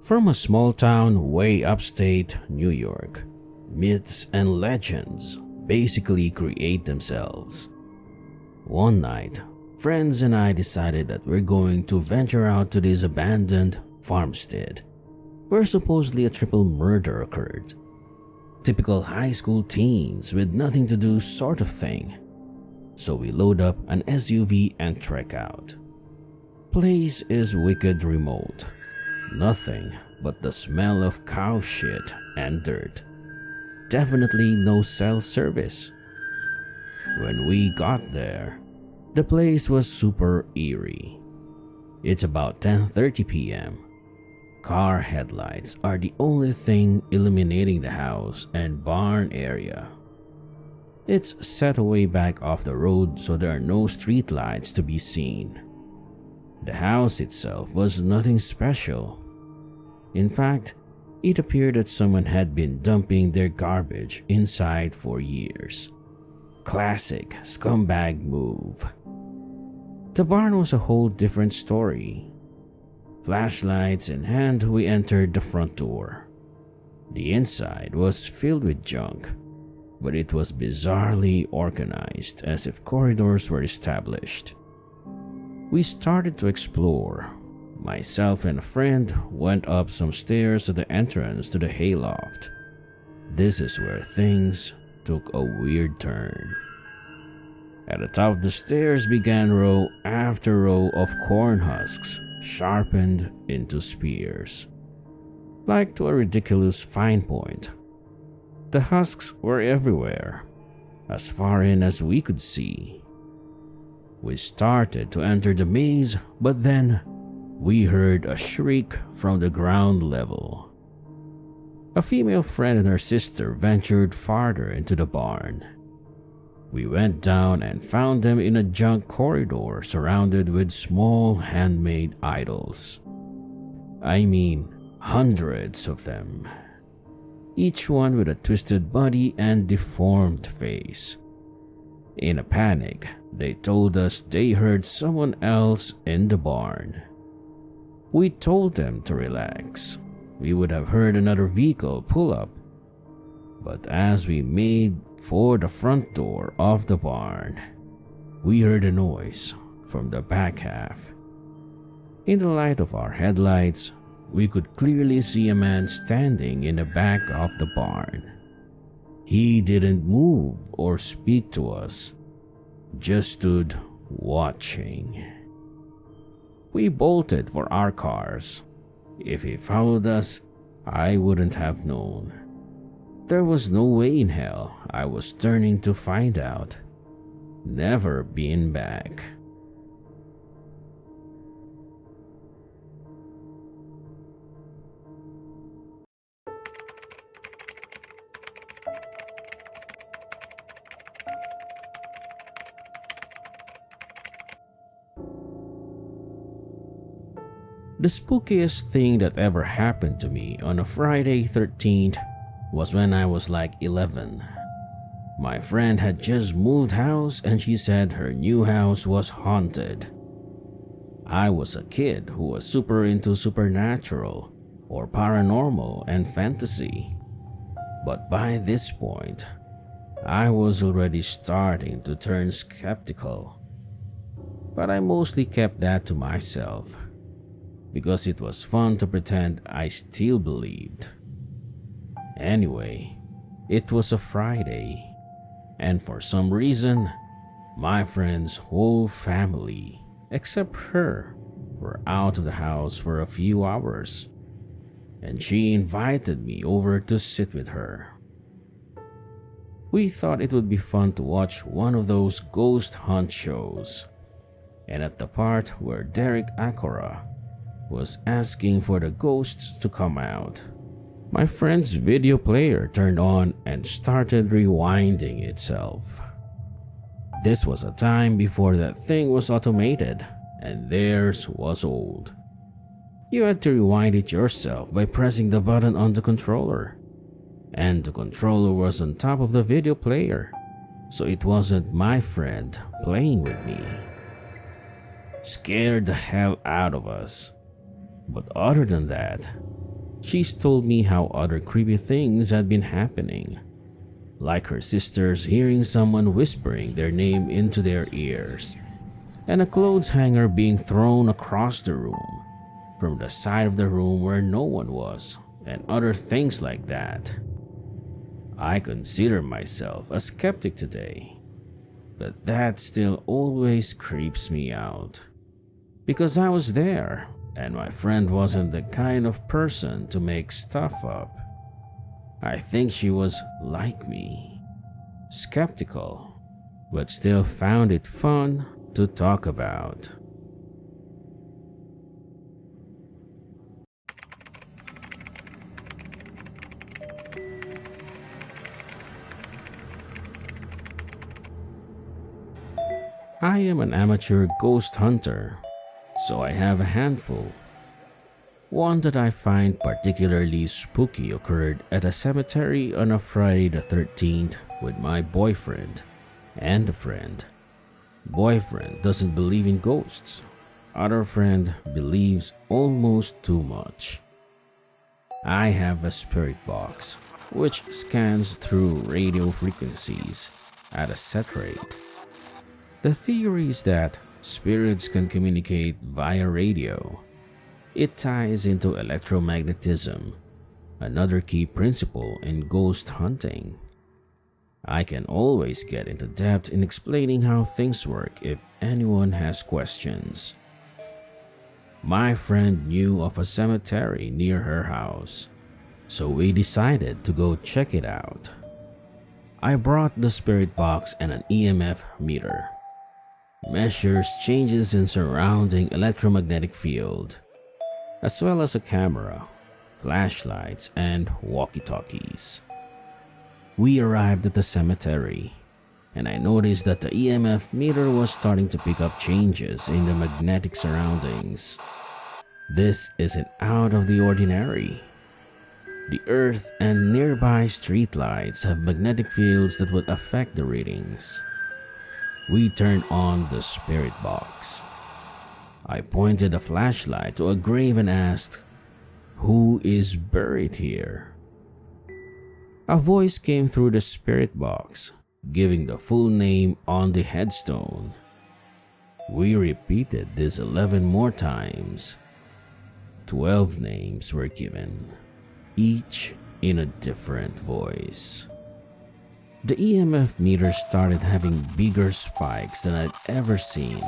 From a small town way upstate New York, myths and legends basically create themselves. One night, friends and I decided that we're going to venture out to this abandoned farmstead where supposedly a triple murder occurred. Typical high school teens with nothing to do sort of thing. So we load up an SUV and trek out. Place is wicked remote. Nothing but the smell of cow shit and dirt. Definitely no cell service. When we got there, the place was super eerie. It's about 10:30 p.m. Car headlights are the only thing illuminating the house and barn area. It's set away back off the road, so there are no street lights to be seen. The house itself was nothing special. In fact, it appeared that someone had been dumping their garbage inside for years. Classic scumbag move. The barn was a whole different story. Flashlights in hand, we entered the front door. The inside was filled with junk, but it was bizarrely organized as if corridors were established. We started to explore. Myself and a friend went up some stairs at the entrance to the hayloft. This is where things took a weird turn. At the top of the stairs began row after row of corn husks sharpened into spears, like to a ridiculous fine point. The husks were everywhere, as far in as we could see. We started to enter the maze, but then we heard a shriek from the ground level. A female friend and her sister ventured farther into the barn. We went down and found them in a junk corridor surrounded with small handmade idols. I mean, hundreds of them. Each one with a twisted body and deformed face. In a panic, they told us they heard someone else in the barn. We told them to relax. We would have heard another vehicle pull up. But as we made for the front door of the barn, we heard a noise from the back half. In the light of our headlights, we could clearly see a man standing in the back of the barn. He didn't move or speak to us, just stood watching. We bolted for our cars. If he followed us, I wouldn't have known. There was no way in hell I was turning to find out. Never been back. The spookiest thing that ever happened to me on a Friday 13th was when I was like 11. My friend had just moved house and she said her new house was haunted. I was a kid who was super into supernatural or paranormal and fantasy. But by this point, I was already starting to turn skeptical. But I mostly kept that to myself, because it was fun to pretend I still believed. Anyway, it was a Friday, and for some reason, my friend's whole family, except her, were out of the house for a few hours, and she invited me over to sit with her. We thought it would be fun to watch one of those ghost hunt shows, and at the part where Derek Acora was asking for the ghosts to come out, my friend's video player turned on and started rewinding itself. This was a time before that thing was automated, and theirs was old. You had to rewind it yourself by pressing the button on the controller, and the controller was on top of the video player, so it wasn't my friend playing with me. Scared the hell out of us. But other than that, She's told me how other creepy things had been happening, like her sisters hearing someone whispering their name into their ears, and a clothes hanger being thrown across the room from the side of the room where no one was, and other things like that. I consider myself a skeptic today, but that still always creeps me out. Because I was there, and my friend wasn't the kind of person to make stuff up. I think she was like me, skeptical, but still found it fun to talk about. I am an amateur ghost hunter, so I have a handful. One that I find particularly spooky occurred at a cemetery on a Friday the 13th with my boyfriend and a friend. Boyfriend doesn't believe in ghosts. Other friend believes almost too much. I have a spirit box which scans through radio frequencies at a set rate. The theory is that spirits can communicate via radio. It ties into electromagnetism, another key principle in ghost hunting. I can always get into depth in explaining how things work if anyone has questions. My friend knew of a cemetery near her house, so we decided to go check it out. I brought the spirit box and an EMF meter. Measures changes in surrounding electromagnetic field, as well as a camera, flashlights, and walkie-talkies. We arrived at the cemetery, and I noticed that the EMF meter was starting to pick up changes in the magnetic surroundings. This isn't out of the ordinary. The earth and nearby streetlights have magnetic fields that would affect the readings. We turned on the spirit box. I pointed a flashlight to a grave and asked, "Who is buried here?" A voice came through the spirit box, giving the full name on the headstone. We repeated this 11 more times. 12 names were given, each in a different voice. The EMF meter started having bigger spikes than I'd ever seen.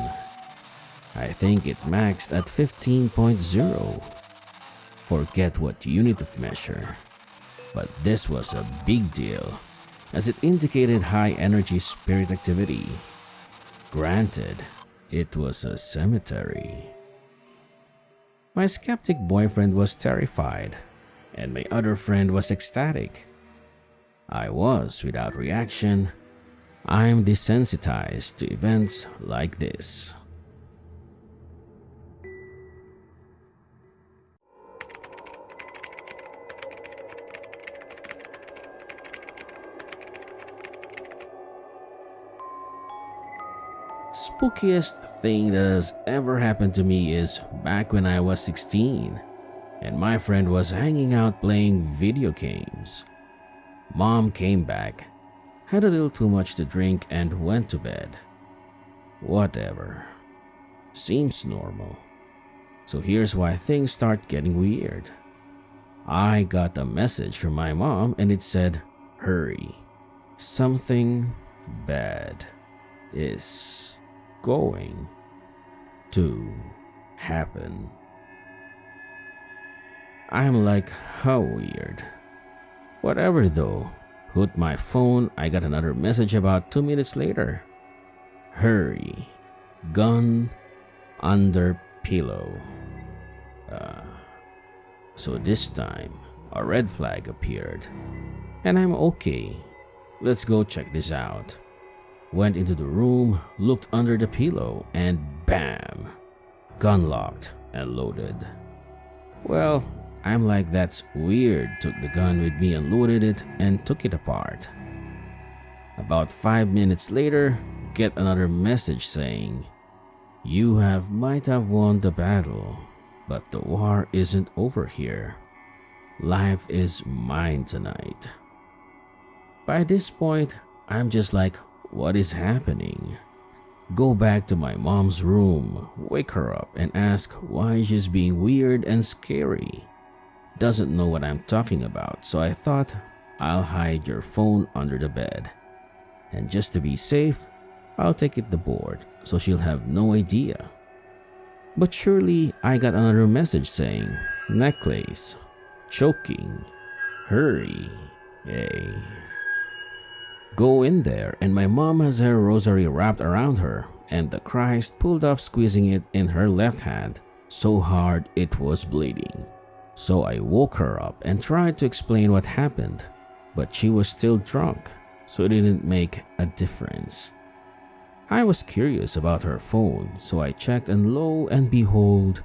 I think it maxed at 15.0. Forget what unit of measure, but this was a big deal as it indicated high energy spirit activity. Granted, it was a cemetery. My skeptic boyfriend was terrified, and my other friend was ecstatic. I was without reaction. I'm desensitized to events like this. Spookiest thing that has ever happened to me is back when I was 16 and my friend was hanging out playing video games. Mom came back, had a little too much to drink, and went to bed. Whatever. Seems normal. So here's why things start getting weird. I got a message from my mom and it said, "Hurry. Something bad is going to happen." I'm like, how weird. Whatever though. Put my phone, I got another message about 2 minutes later. "Hurry. Gun under pillow." So this time, a red flag appeared. And I'm okay. Let's go check this out. Went into the room, looked under the pillow, and bam! Gun locked and loaded. Well, I'm like, that's weird. Took the gun with me, unloaded it, and took it apart. About 5 minutes later, get another message saying, might have won the battle, but the war isn't over here. life is mine tonight. By this point, I'm just like, what is happening? Go back to my mom's room, wake her up, and ask why she's being weird and scary. Doesn't know what I'm talking about, so I thought I'll hide your phone under the bed. And just to be safe, I'll take it the board so she'll have no idea. But surely I got another message saying, necklace, choking, hurry, yay. Go in there and my mom has her rosary wrapped around her and the Christ pulled off squeezing it in her left hand so hard it was bleeding. So I woke her up and tried to explain what happened, but she was still drunk, so it didn't make a difference. I was curious about her phone, so I checked and lo and behold,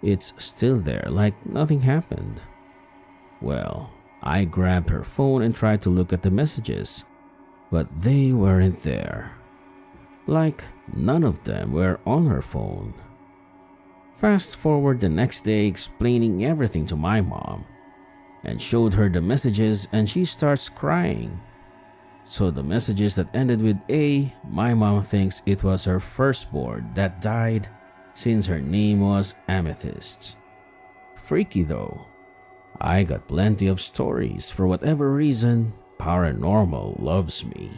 it's still there like nothing happened. Well, I grabbed her phone and tried to look at the messages, but they weren't there. Like none of them were on her phone. Fast forward the next day explaining everything to my mom and showed her the messages and she starts crying. So the messages that ended with A, my mom thinks it was her firstborn that died since her name was Amethyst. Freaky though. I got plenty of stories. For whatever reason, paranormal loves me.